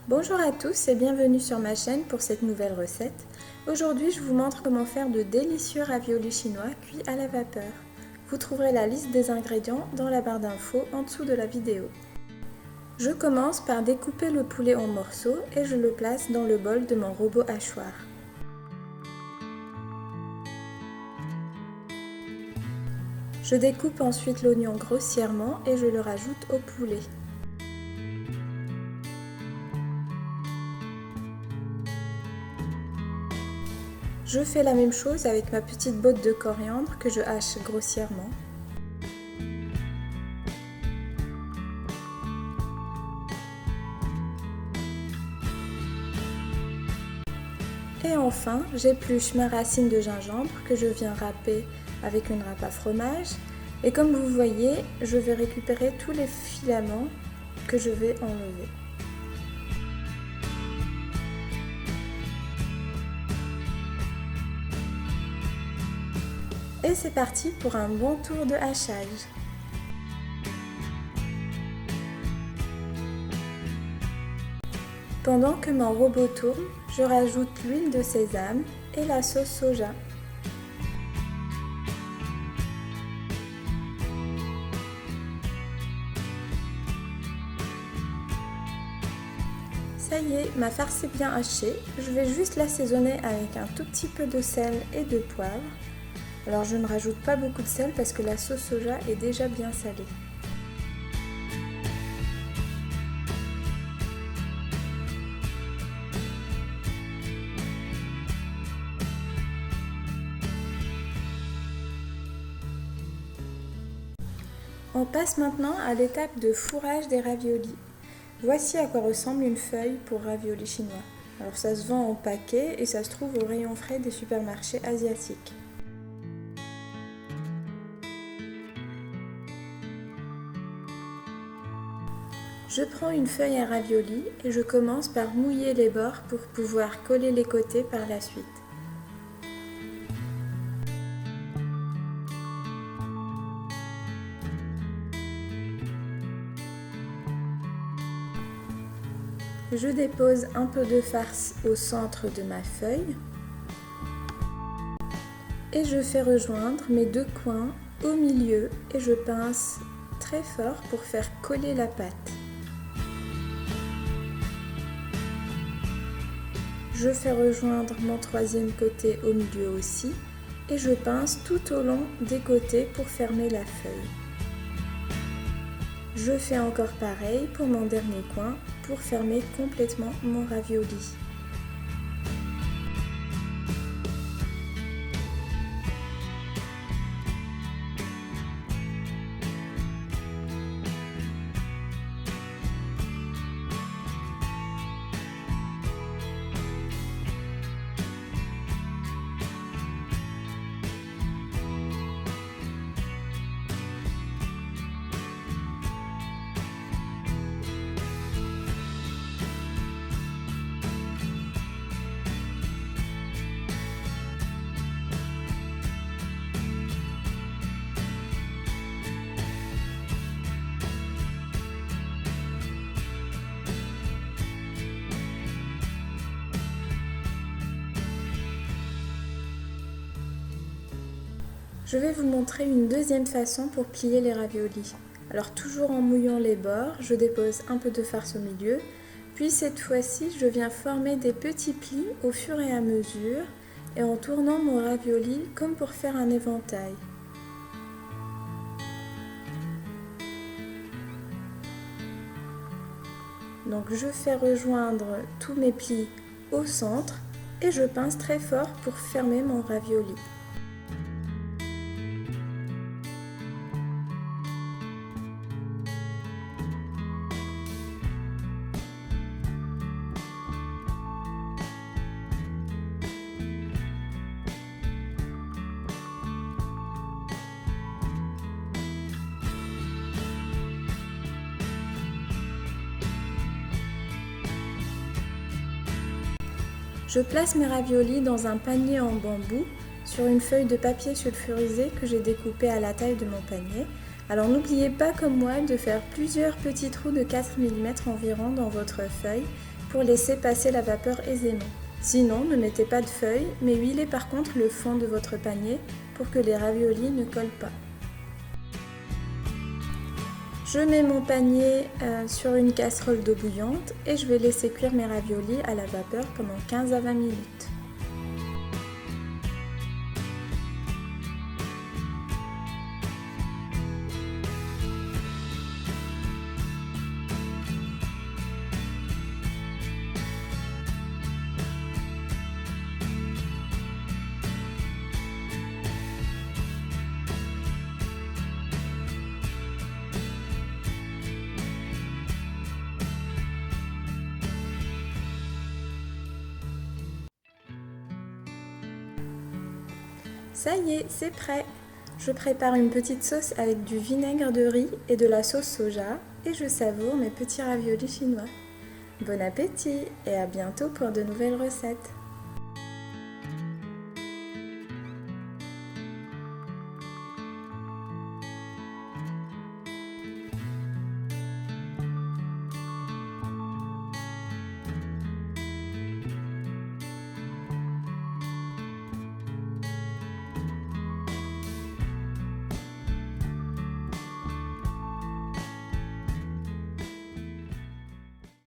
Bonjour à tous et bienvenue sur ma chaîne pour cette nouvelle recette. Aujourd'hui, je vous montre comment faire de délicieux raviolis chinois cuits à la vapeur. Vous trouverez la liste des ingrédients dans la barre d'infos en dessous de la vidéo. Je commence par découper le poulet en morceaux et je le place dans le bol de mon robot hachoir. Je découpe ensuite l'oignon grossièrement et je le rajoute au poulet. Je fais la même chose avec ma petite botte de coriandre que je hache grossièrement. Et enfin, j'épluche ma racine de gingembre que je viens râper avec une râpe à fromage. Et comme vous voyez, je vais récupérer tous les filaments que je vais enlever. Et c'est parti pour un bon tour de hachage. Pendant que mon robot tourne, je rajoute l'huile de sésame et la sauce soja. Ça y est, ma farce est bien hachée. Je vais juste l'assaisonner avec un tout petit peu de sel et de poivre. Alors je ne rajoute pas beaucoup de sel parce que la sauce soja est déjà bien salée. On passe maintenant à l'étape de fourrage des raviolis. Voici à quoi ressemble une feuille pour raviolis chinois. Alors ça se vend en paquet et ça se trouve au rayon frais des supermarchés asiatiques. Je prends une feuille à raviolis et je commence par mouiller les bords pour pouvoir coller les côtés par la suite. Je dépose un peu de farce au centre de ma feuille et je fais rejoindre mes deux coins au milieu et je pince très fort pour faire coller la pâte. Je fais rejoindre mon troisième côté au milieu aussi et je pince tout au long des côtés pour fermer la feuille. Je fais encore pareil pour mon dernier coin pour fermer complètement mon ravioli. Je vais vous montrer une deuxième façon pour plier les raviolis. Alors toujours en mouillant les bords, je dépose un peu de farce au milieu, puis cette fois-ci je viens former des petits plis au fur et à mesure et en tournant mon ravioli comme pour faire un éventail. Donc je fais rejoindre tous mes plis au centre et je pince très fort pour fermer mon ravioli. Je place mes raviolis dans un panier en bambou sur une feuille de papier sulfurisé que j'ai découpé à la taille de mon panier. Alors n'oubliez pas comme moi de faire plusieurs petits trous de 4 mm environ dans votre feuille pour laisser passer la vapeur aisément. Sinon, ne mettez pas de feuilles, mais huilez par contre le fond de votre panier pour que les raviolis ne collent pas. Je mets mon panier sur une casserole d'eau bouillante et je vais laisser cuire mes raviolis à la vapeur pendant 15 à 20 minutes. Ça y est, c'est prêt! Je prépare une petite sauce avec du vinaigre de riz et de la sauce soja et je savoure mes petits raviolis chinois. Bon appétit et à bientôt pour de nouvelles recettes!